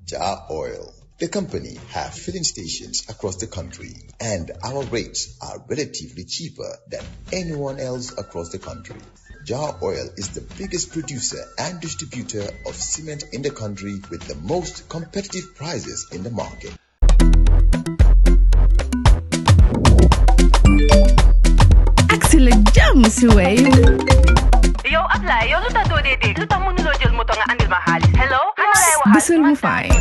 Jar Oil. The company have filling stations across the country, and our rates are relatively cheaper than anyone else across the country. Jar Oil is the biggest producer and distributor of cement in the country with the most competitive prices in the market. Excellent jam si Wave. Yo, apply. Yo, luta do dede. Luta mo nulo jël moto nga andil ma xaalis. Hello? Ano lay waxal? Bësal mu fine.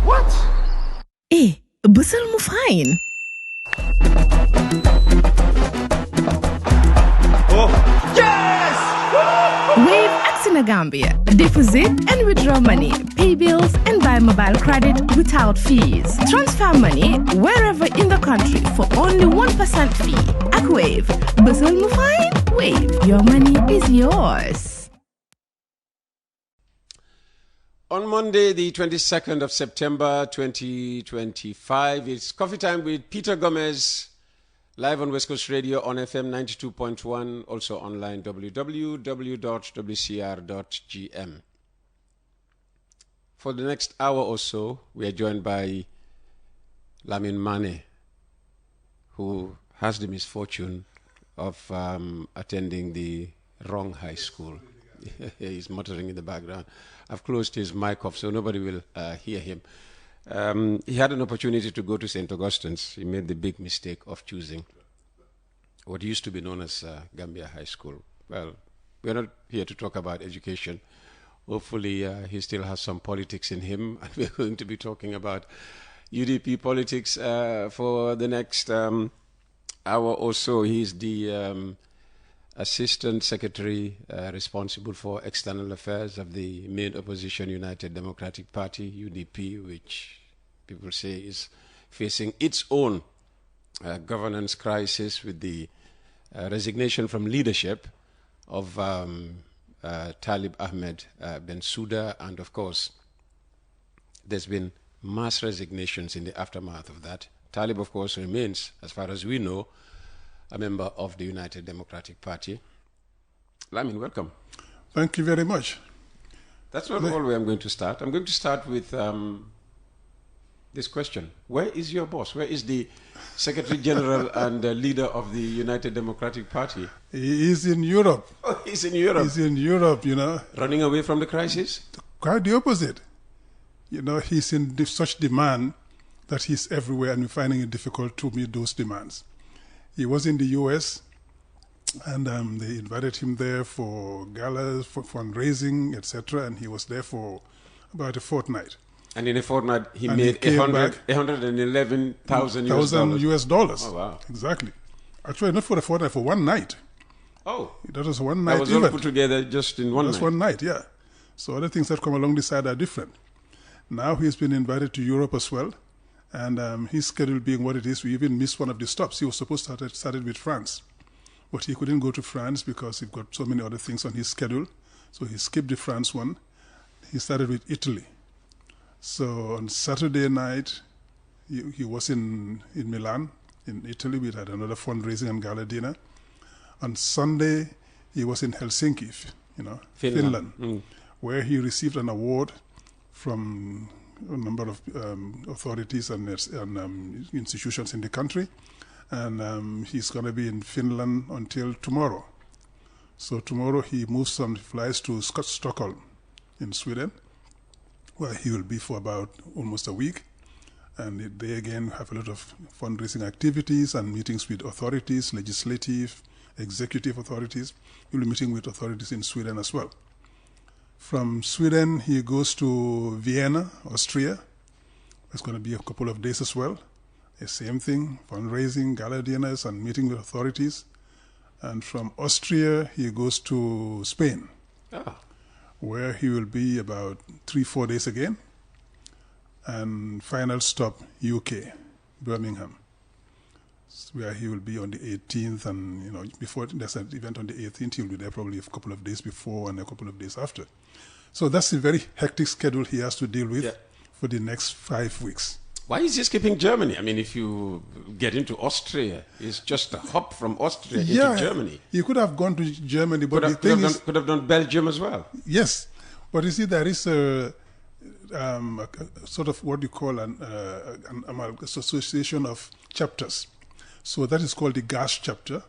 What? Bësal mu fine. Oh, yes! Wave acts in Gambia. Deposit and withdraw money, pay bills, and buy mobile credit without fees. Transfer money wherever in the country for only 1% fee. At Wave, Bësal mu fine. Wave, your money is yours. On Monday, the 22nd of September 2025, it's coffee time with Peter Gomez, live on West Coast Radio on FM 92.1, also online www.wcr.gm. For the next hour or so, we are joined by Lamin Manneh, who has the misfortune of attending the wrong high school. He's muttering in the background. I've closed his mic off so nobody will hear him. He had an opportunity to go to St. Augustine's. He made the big mistake of choosing what used to be known as Gambia High School. Well, we're not here to talk about education. Hopefully, he still has some politics in him, and we're going to be talking about UDP politics for the next hour or so. He's the Assistant Secretary responsible for external affairs of the main opposition United Democratic Party, UDP, which people say is facing its own governance crisis with the resignation from leadership of Talib Ahmed Bensouda, and of course there's been mass resignations in the aftermath of that. Talib, of course, remains, as far as we know, a member of the United Democratic Party. Lamin, welcome. Thank you very much. That's not all where I'm going to start. I'm going to start with this question. Where is your boss? Where is the Secretary General and leader of the United Democratic Party? He is in Europe. Oh, he's in Europe. He's in Europe, you know. Running away from the crisis? Quite the opposite. You know, he's in such demand that he's everywhere, and we're finding it difficult to meet those demands. He was in the U.S., and they invited him there for galas, for fundraising, etc., and he was there for about a fortnight. And in a fortnight, he made $111,000 US dollars. Oh, wow. Exactly. Actually, not for a fortnight, for one night. Oh. That was one night That was event. all put together just in one night. That's one night, yeah. So other things that come along this side are different. Now he's been invited to Europe as well. And his schedule being what it is, we even missed one of the stops. He was supposed to have started with France. But he couldn't go to France because he's got so many other things on his schedule. So he skipped the France one. He started with Italy. So on Saturday night, he was in Milan, in Italy. We had another fundraising and gala dinner. On Sunday, he was in Helsinki, Finland, where he received an award from a number of authorities and institutions in the country. And he's going to be in Finland until tomorrow. So tomorrow he moves some flies to Stockholm in Sweden, where he will be for about almost a week. And they again have a lot of fundraising activities and meetings with authorities, legislative, executive authorities. He'll be meeting with authorities in Sweden as well. From Sweden, he goes to Vienna, Austria. It's going to be a couple of days as well. The same thing, fundraising, gala dinners, and meeting with authorities. And from Austria, he goes to Spain, where he will be about 3-4 days again. And final stop, UK, Birmingham, where he will be on the 18th. And, before there's an event on the 18th, he'll be there probably a couple of days before and a couple of days after. So that's a very hectic schedule he has to deal with for the next 5 weeks. Why is he skipping Germany? I mean, if you get into Austria, it's just a hop from Austria into Germany. He could have gone to Germany, but could have done Belgium as well. Yes, but you see, there is a sort of what you call an association of chapters. So that is called the gas chapter.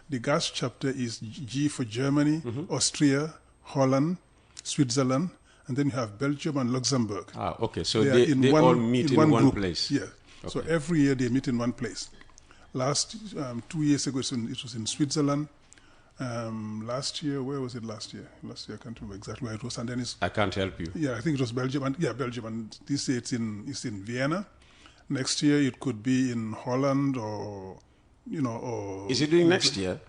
The gas chapter is G for Germany, Austria, Holland, Switzerland, and then you have Belgium and Luxembourg. Ah, okay. So they all meet in one place. Yeah. Okay. So every year they meet in one place. Last 2 years ago, it was in Switzerland. Last year, where was it last year? Last year, I can't remember exactly where it was. And then I can't help you. Yeah, I think it was Belgium. Belgium. And this year it's in Vienna. Next year it could be in Holland or, or... Is he doing next year?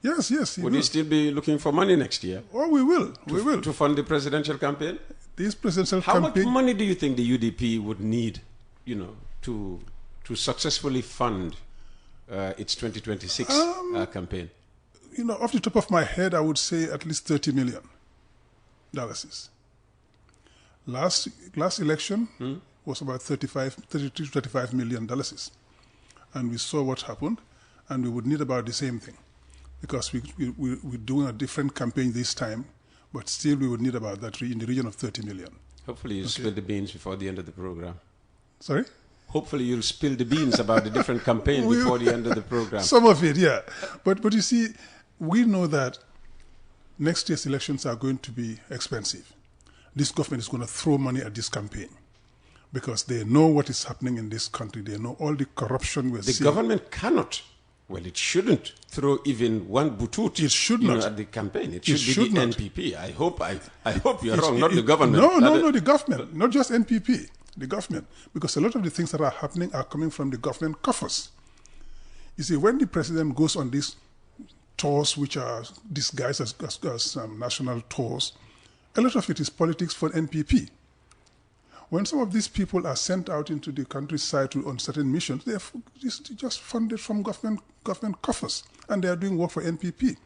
Yes. Would you still be looking for money next year? Oh, we will. To fund the presidential campaign? This presidential How campaign... much money do you think the UDP would need, to successfully fund its 2026 campaign? Off the top of my head, I would say at least $30 million. Last election was about $32 to $35 million. And we saw what happened, and we would need about the same thing. Because we're doing a different campaign this time, but still we would need about that in the region of $30 million. Hopefully you'll spill the beans before the end of the program. Sorry? Hopefully you'll spill the beans about the different campaign before the end of the program. Some of it, yeah. But you see, we know that next year's elections are going to be expensive. This government is going to throw money at this campaign because they know what is happening in this country. They know all the corruption we're seeing. The government cannot, it shouldn't throw even one butut at the campaign. It should be the NPP. I hope you're wrong, not the government. No, the government, not just NPP, the government. Because a lot of the things that are happening are coming from the government coffers. You see, when the president goes on these tours, which are disguised as national tours, a lot of it is politics for NPP. When some of these people are sent out into the countryside on certain missions, they are just funded from government coffers, and they are doing work for NPP.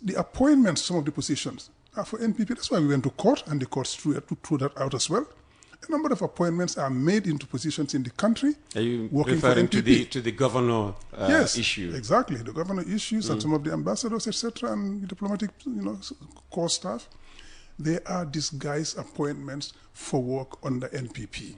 The appointments, some of the positions, are for NPP. That's why we went to court, and the courts threw that out as well. A number of appointments are made into positions in the country. Are you working referring for NPP. to the governor issue? Yes, exactly. The governor issues and some of the ambassadors, etc., and diplomatic core staff. They are disguised appointments for work under NPP.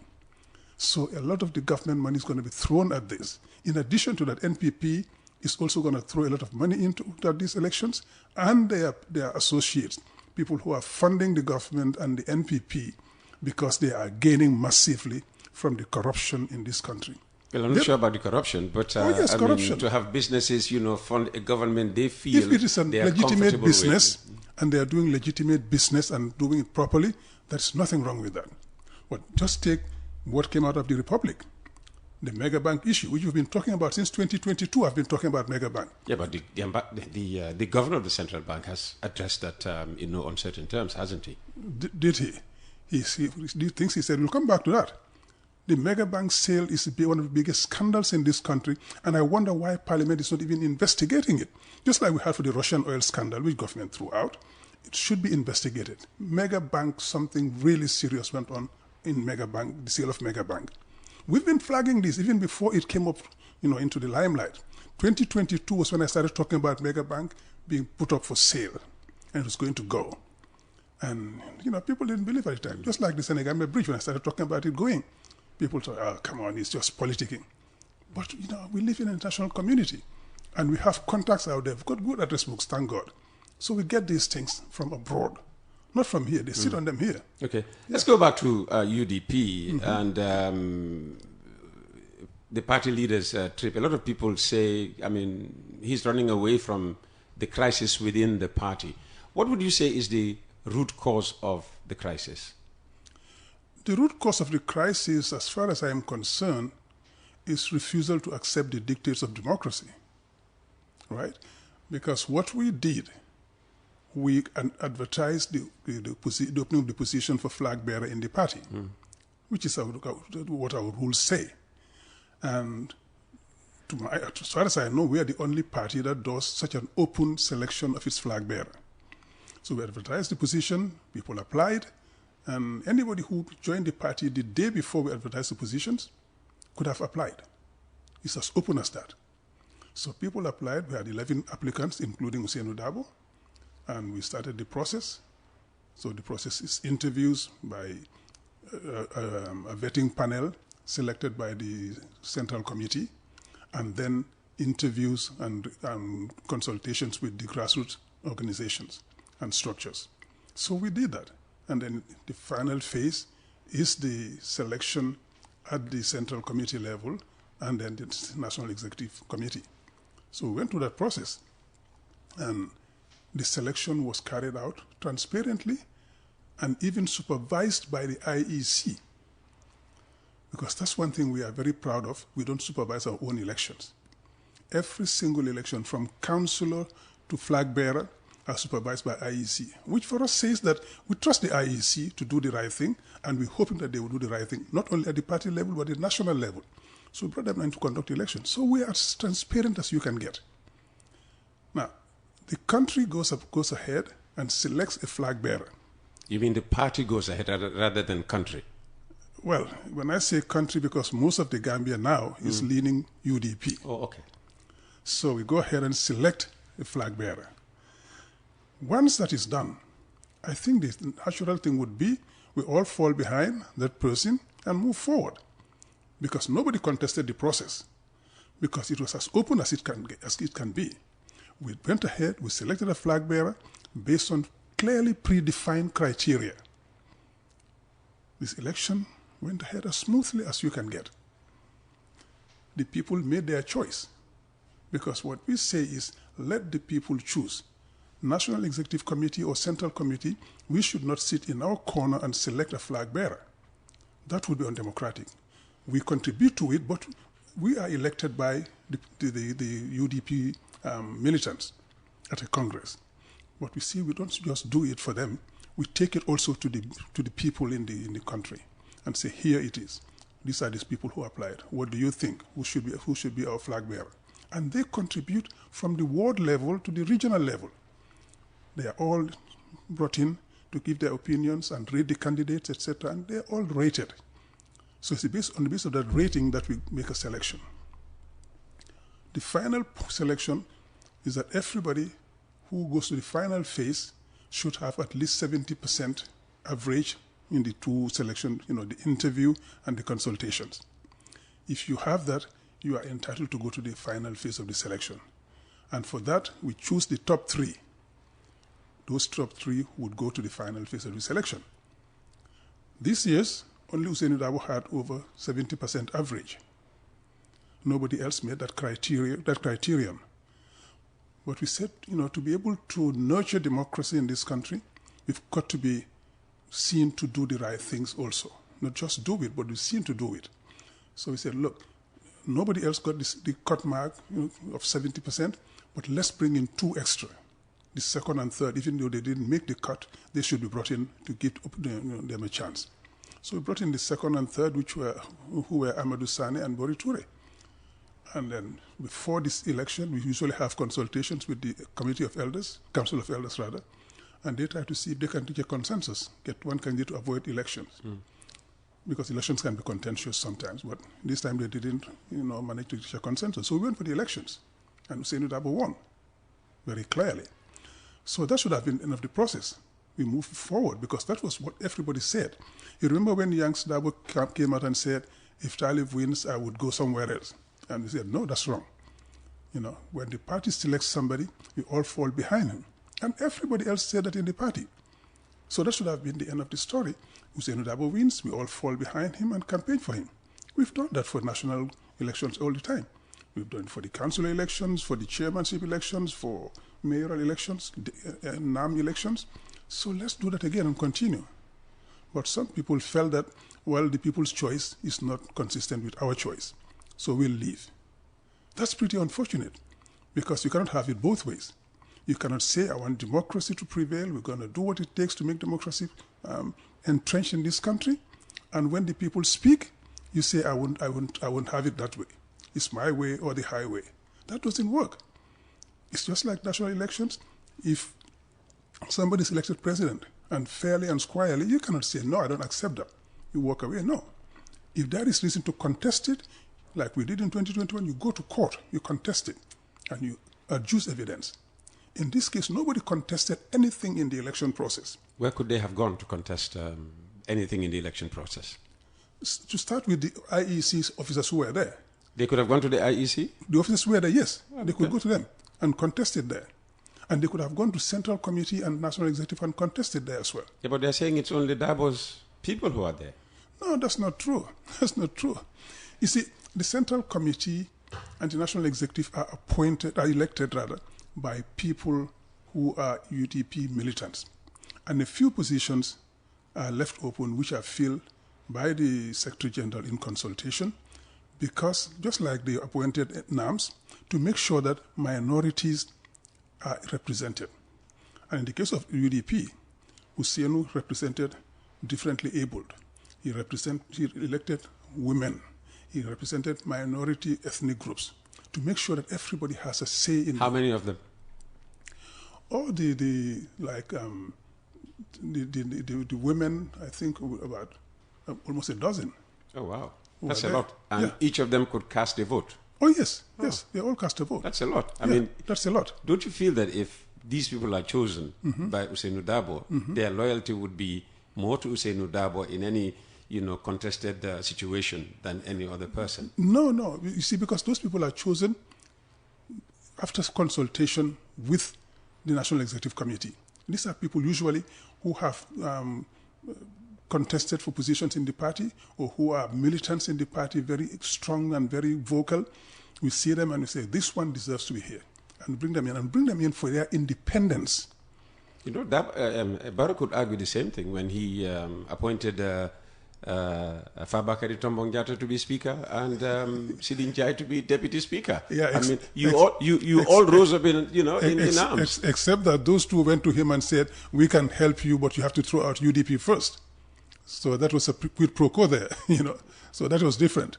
So a lot of the government money is going to be thrown at this. In addition to that, NPP is also going to throw a lot of money into these elections, and their associates, people who are funding the government and the NPP, because they are gaining massively from the corruption in this country. Well, I'm not sure about the corruption, but corruption. To have businesses, fund a government they feel if it is a legitimate business and they are doing legitimate business and doing it properly, there's nothing wrong with that. But just take what came out of the Republic, the mega bank issue, which we've been talking about since 2022. I've been talking about mega bank. Yeah, but the governor of the central bank has addressed that in no uncertain terms, hasn't he? Did he? He thinks he said, we'll come back to that. The mega bank sale is one of the biggest scandals in this country, and I wonder why Parliament is not even investigating it. Just like we had for the Russian oil scandal, which government threw out, it should be investigated. Mega bank, something really serious went on in mega bank, the sale of mega bank. We've been flagging this even before it came up, into the limelight. 2022 was when I started talking about mega bank being put up for sale, and it was going to go. And, people didn't believe at the time. Just like the Senegambia Bridge, when I started talking about it going, people thought, oh, come on, it's just politicking. But, we live in an international community, and we have contacts out there. We've got good address books, thank God. So we get these things from abroad, not from here. They sit on them here. Okay. Let's go back to UDP and the party leader's trip. A lot of people say, he's running away from the crisis within the party. What would you say is the root cause of the crisis? The root cause of the crisis, as far as I am concerned, is refusal to accept the dictates of democracy, right? Because what we did, we advertised the opening of the position for flag bearer in the party, which is what our rules say. And as far as I know, we are the only party that does such an open selection of its flag bearer. So we advertised the position, people applied, and anybody who joined the party the day before we advertised the positions could have applied. It's as open as that. So people applied. We had 11 applicants, including Hussein Dabo, and we started the process. So the process is interviews by a vetting panel selected by the Central Committee, and then interviews and consultations with the grassroots organizations and structures. So we did that. And then the final phase is the selection at the Central Committee level and then the National Executive Committee. So we went through that process, and the selection was carried out transparently and even supervised by the IEC. Because that's one thing we are very proud of. We don't supervise our own elections. Every single election, from councillor to flag bearer, are supervised by IEC, which for us says that we trust the IEC to do the right thing, and we're hoping that they will do the right thing, not only at the party level, but at the national level. So we brought them in to conduct elections. So we are as transparent as you can get. Now, the country goes ahead and selects a flag bearer. You mean the party goes ahead rather than country? Well, when I say country, because most of the Gambia now is leaning UDP. Oh, okay. So we go ahead and select a flag bearer. Once that is done, I think the natural thing would be we all fall behind that person and move forward, because nobody contested the process, because it was as open as it can be. We went ahead, we selected a flag bearer based on clearly predefined criteria. This election went ahead as smoothly as you can get. The people made their choice, because what we say is let the people choose. National Executive Committee or Central Committee, we should not sit in our corner and select a flag bearer. That would be undemocratic. We contribute to it, but we are elected by the UDP militants at a Congress. But we see we don't just do it for them. We take it also to the people in the country and say, here it is. These are these people who applied. What do you think? Who should be our flag bearer? And they contribute from the ward level to the regional level. They are all brought in to give their opinions and rate the candidates, etc., and they're all rated. So it's on the basis of that rating that we make a selection. The final selection is that everybody who goes to the final phase should have at least 70% average in the two selections, the interview and the consultations. If you have that, you are entitled to go to the final phase of the selection. And for that, we choose the top three. Those top three would go to the final phase of the selection. This year's, only Hussein Dabo had over 70% average. Nobody else met that criterion. But we said, to be able to nurture democracy in this country, we've got to be seen to do the right things also. Not just do it, but be seen to do it. So we said, look, nobody else got the cut mark of 70%, but let's bring in two extra. The second and third, even though they didn't make the cut, they should be brought in to give them a chance. So we brought in the second and third, who were Amadou Sane and Bori Toure. And then before this election, we usually have consultations with the Council of Elders, and they try to see if they can reach a consensus, get one candidate to avoid elections. Because elections can be contentious sometimes, but this time they didn't manage to reach a consensus. So we went for the elections, and Hussein Dabo won very clearly. So that should have been the end of the process. We moved forward because that was what everybody said. You remember when Yanks Dabo came out and said, if Talib wins, I would go somewhere else. And we said, no, that's wrong. When the party selects somebody, we all fall behind him. And everybody else said that in the party. So that should have been the end of the story. Hussein Dabo wins, we all fall behind him and campaign for him. We've done that for national elections all the time. We've done it for the council elections, for the chairmanship elections, for mayoral elections, NAM elections. So let's do that again and continue. But some people felt that, the people's choice is not consistent with our choice. So we'll leave. That's pretty unfortunate, because you cannot have it both ways. You cannot say, I want democracy to prevail, we're going to do what it takes to make democracy entrenched in this country. And when the people speak, you say, I won't have it that way. It's my way or the highway. That doesn't work. It's just like national elections. If somebody is elected president and fairly and squarely, you cannot say, no, I don't accept that. You walk away. No. If there is reason to contest it, like we did in 2021, you go to court, you contest it, and you adduce evidence. In this case, nobody contested anything in the election process. Where could they have gone to contest anything in the election process? To start with the IEC's officers who were there. They could have gone to the IEC? The officers who were there, yes. They could go to them and contest it there. And they could have gone to Central Committee and National Executive and contested there as well. Yeah, but they're saying it's only Dabo's people who are there. No, that's not true. That's not true. You see, the Central Committee and the National Executive are elected by people who are UDP militants. And a few positions are left open which are filled by the Secretary General in consultation, because just like they appointed NAMs, to make sure that minorities are represented. And in the case of UDP, Husseinu represented differently abled. He elected women. He represented minority ethnic groups to make sure that everybody has a say in. How many of them? Oh, the women, I think about almost a dozen. Oh, wow. That's a lot. And each of them could cast a vote. Oh, yes. Yes, they all cast a vote. That's a lot. I mean, that's a lot. Don't you feel that if these people are chosen by Ousseynou Dabo, their loyalty would be more to Ousseynou Dabo in any, contested situation than any other person? No. You see, because those people are chosen after consultation with the National Executive Committee. These are people usually who have contested for positions in the party or who are militants in the party, very strong and very vocal. We see them and we say, this one deserves to be here, and bring them in for their independence. Barrow could argue the same thing when he appointed Fabakary Tombong Jatta to be speaker and Sidin Jai to be deputy speaker. Yeah, you all rose up in arms. Except that those two went to him and said, we can help you, but you have to throw out UDP first. So that was a quid pro quo there, So that was different.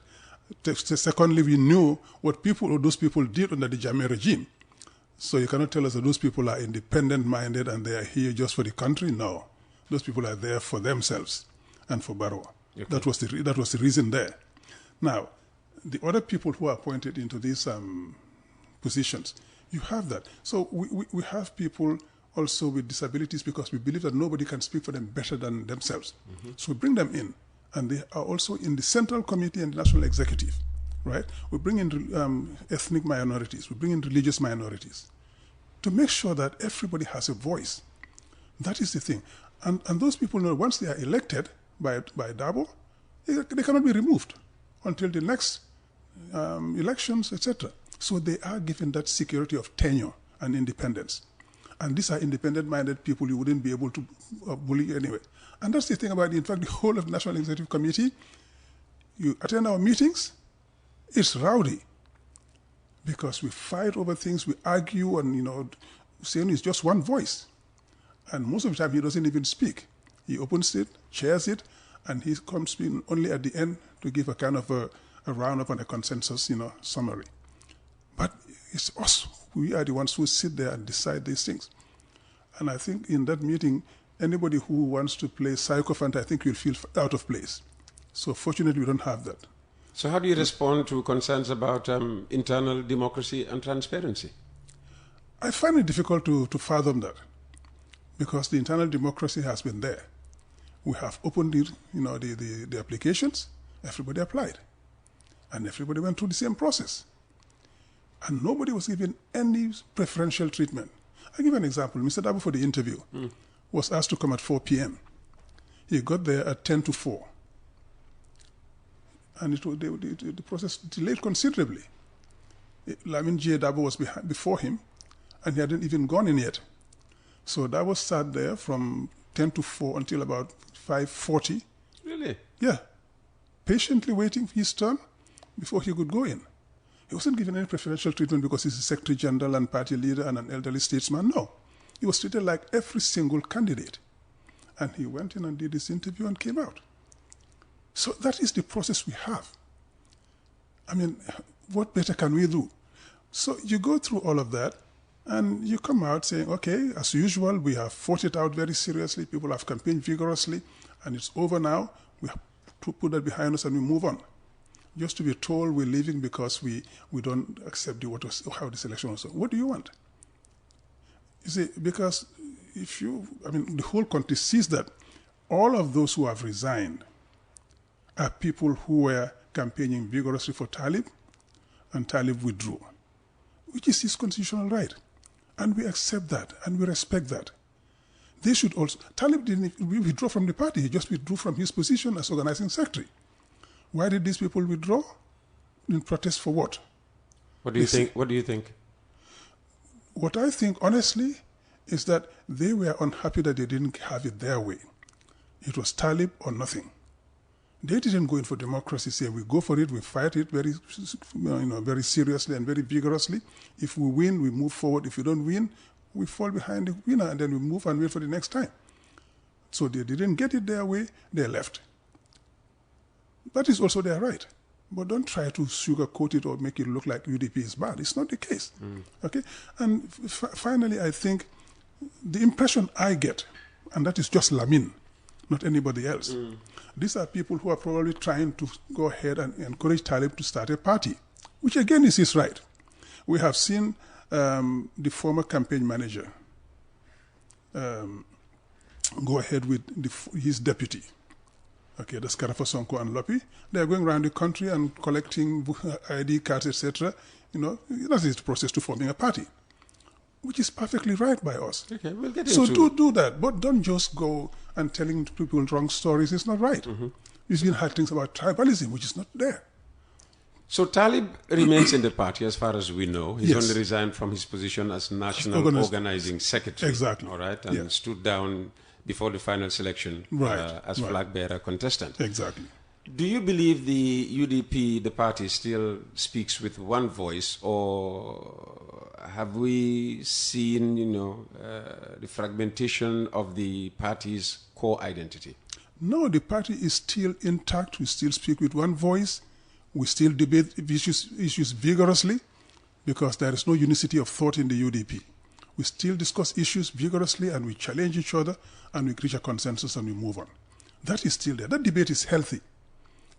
Secondly, we knew what those people did under the Jammeh regime. So you cannot tell us that those people are independent-minded and they are here just for the country. No, those people are there for themselves and for Barrow. Okay. That was the reason there. Now, the other people who are appointed into these positions, you have that. So we have people also with disabilities because we believe that nobody can speak for them better than themselves. So we bring them in, and they are also in the Central Committee and the National Executive, right? We bring in ethnic minorities, we bring in religious minorities to make sure that everybody has a voice. That is the thing. And those people know once they are elected by Dabo, they cannot be removed until the next elections, etc. So they are given that security of tenure and independence. And these are independent-minded people you wouldn't be able to bully anyway. And that's the thing about, in fact, the whole of the National Executive Committee. You attend our meetings, it's rowdy. Because we fight over things, we argue, and, saying it's just one voice. And most of the time, he doesn't even speak. He opens it, chairs it, and he comes in only at the end to give a kind of a roundup and a consensus, summary. But it's us. We are the ones who sit there and decide these things. And I think in that meeting, anybody who wants to play sycophant, I think will feel out of place. So fortunately, we don't have that. So how do you respond to concerns about internal democracy and transparency? I find it difficult to fathom that, because the internal democracy has been there. We have opened the applications, everybody applied, and everybody went through the same process. And nobody was given any preferential treatment. I'll give an example. Mr. Dabo, for the interview, was asked to come at 4 p.m. He got there at 10 to 4. And the process delayed considerably. Lamin Dabo was before him, and he hadn't even gone in yet. So Dabo sat there from 10 to 4 until about 5:40. Really? Yeah. Patiently waiting for his turn before he could go in. He wasn't given any preferential treatment because he's a Secretary General and party leader and an elderly statesman. No. He was treated like every single candidate. And he went in and did his interview and came out. So that is the process we have. I mean, what better can we do? So you go through all of that, and you come out saying, okay, as usual, we have fought it out very seriously. People have campaigned vigorously, and it's over now. We have to put that behind us and we move on. just to be told we're leaving because we don't accept how this election was. What do you want? You see, because the whole country sees that all of those who have resigned are people who were campaigning vigorously for Talib, and Talib withdrew, which is his constitutional right. And we accept that, and we respect that. They should also... Talib didn't withdraw from the party. He just withdrew from his position as organizing secretary. Why did these people withdraw? In protest for what? What do you think? What do you think? What I think, honestly, is that they were unhappy that they didn't have it their way. It was Talib or nothing. They didn't go in for democracy, say we go for it, we fight it very seriously and very vigorously. If we win, we move forward. If we don't win, we fall behind the winner and then we move and wait for the next time. So they didn't get it their way, they left. That is also their right. But don't try to sugarcoat it or make it look like UDP is bad. It's not the case. Okay? And finally, I think the impression I get, and that is just Lamin, not anybody else. These are people who are probably trying to go ahead and encourage Talib to start a party, which again is his right. We have seen the former campaign manager go ahead with his deputy. Okay, that's Karafa Sonko and Lopi. They are going around the country and collecting ID cards, etc. That is the process to forming a party, which is perfectly right by us. Okay, we'll get so into do that, but don't just go and telling people wrong stories. It's not right. You can have things about tribalism, which is not there. So Talib remains in the party as far as we know. He's Yes. only resigned from his position as National Organizing Secretary. Exactly. All right, and Yeah. stood down before the final selection as flag bearer contestant. Exactly. Do you believe the UDP, the party, still speaks with one voice, or have we seen, the fragmentation of the party's core identity? No, the party is still intact. We still speak with one voice. We still debate issues vigorously because there is no unity of thought in the UDP. We still discuss issues vigorously and we challenge each other and we reach a consensus and we move on. That is still there. That debate is healthy.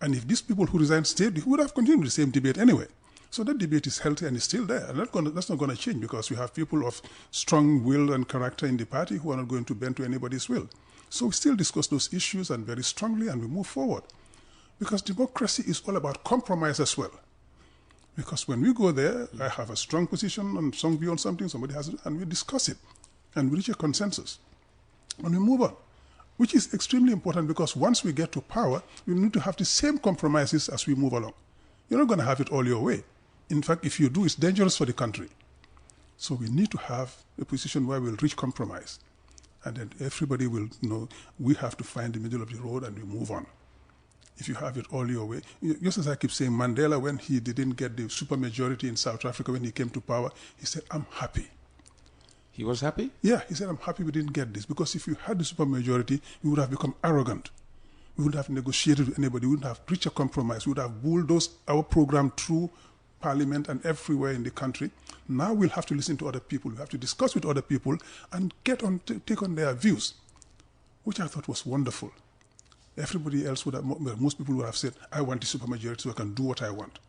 And if these people who resigned stayed, we would have continued the same debate anyway. So that debate is healthy and is still there. And that's not going to change because we have people of strong will and character in the party who are not going to bend to anybody's will. So we still discuss those issues and very strongly and we move forward. Because democracy is all about compromise as well. Because when we go there, I have a strong position and strong view on something, somebody has it, and we discuss it. And we reach a consensus. And we move on. Which is extremely important because once we get to power, we need to have the same compromises as we move along. You're not going to have it all your way. In fact, if you do, it's dangerous for the country. So we need to have a position where we'll reach compromise. And then everybody will know we have to find the middle of the road and we move on. If you have it all your way, just as I keep saying, Mandela, when he didn't get the supermajority in South Africa, when he came to power, he said, I'm happy. He was happy? Yeah, he said, I'm happy we didn't get this. Because if you had the supermajority, we would have become arrogant. We wouldn't have negotiated with anybody. We wouldn't have reached a compromise. We would have bulldozed our program through Parliament and everywhere in the country. Now we'll have to listen to other people. We have to discuss with other people and take on their views, which I thought was wonderful. Everybody else would have, most people would have said, I want the supermajority so I can do what I want.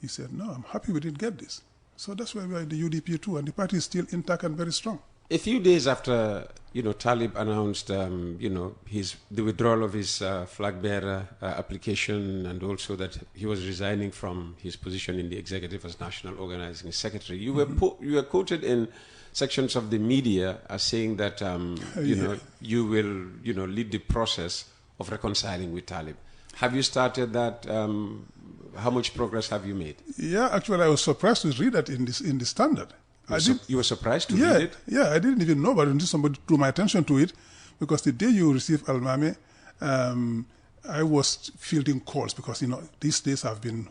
He said, no, I'm happy we didn't get this. So that's why we are in the UDP too, and the party is still intact and very strong. A few days after, Talib announced, the withdrawal of his flag bearer application and also that he was resigning from his position in the executive as National Organizing Secretary, you were quoted in sections of the media as saying that, you will, lead the process of reconciling with Talib. Have you started that? How much progress have you made? Yeah, actually, I was surprised to read that in the Standard. You were surprised to read it? Yeah, I didn't even know, but until somebody drew my attention to it, because the day you received Al-Manneh, I was fielding calls because, these days have been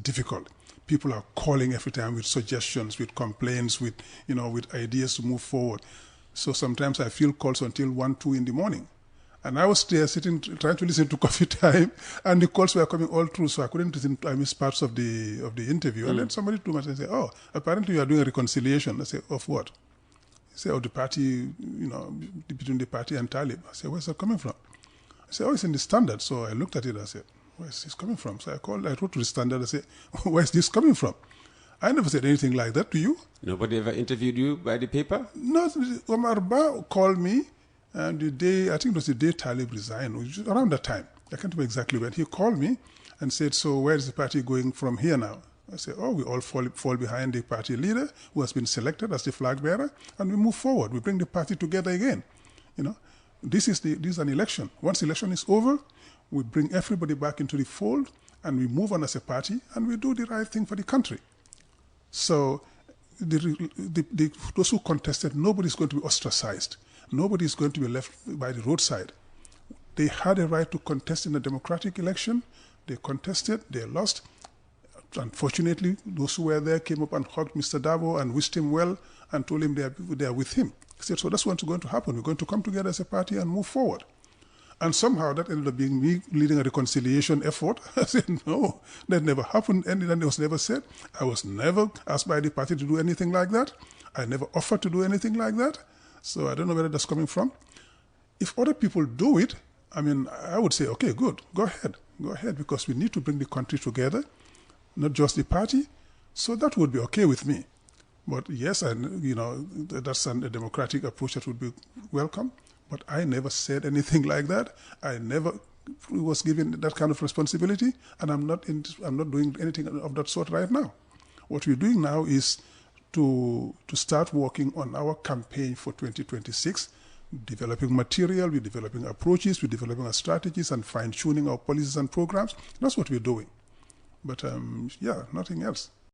difficult. People are calling every time with suggestions, with complaints, with ideas to move forward. So sometimes I field calls until 1, 2 in the morning. And I was there sitting, trying to listen to Coffee Time, and the calls were coming all through, so I couldn't listen. I missed parts of the interview. And then somebody told me and said, "Oh, apparently you are doing a reconciliation." I said, "Of what?" He said, "Of the party, between the party and Talib." I said, "Where's that coming from?" I said, "Oh, it's in the Standard." So I looked at it. I said, where's this coming from? So I wrote to the Standard and said, where's this coming from? I never said anything like that to you. Nobody ever interviewed you by the paper? No, Omar Ba called me, and the day, I think it was the day Talib resigned, which was around that time. I can't remember exactly when. He called me and said, so where is the party going from here now? I said, we all fall behind the party leader who has been selected as the flag bearer, and we move forward. We bring the party together again. This is an election. Once the election is over, we bring everybody back into the fold, and we move on as a party, and we do the right thing for the country. So those who contested, nobody's going to be ostracized. Nobody's going to be left by the roadside. They had a right to contest in a democratic election. They contested, they lost. Unfortunately, those who were there came up and hugged Mr. Dabo and wished him well and told him they are with him. He said, so that's what's going to happen. We're going to come together as a party and move forward. And somehow that ended up being me leading a reconciliation effort. I said, no, that never happened. And that was never said. I was never asked by the party to do anything like that. I never offered to do anything like that. So I don't know where that's coming from. If other people do it, I would say, okay, good, go ahead, because we need to bring the country together, not just the party. So that would be okay with me. But yes, that's a democratic approach that would be welcome. But I never said anything like that. I never was given that kind of responsibility, and I'm not doing anything of that sort right now. What we're doing now is to start working on our campaign for 2026, developing material, we're developing approaches, we're developing our strategies and fine-tuning our policies and programs. That's what we're doing. But nothing else.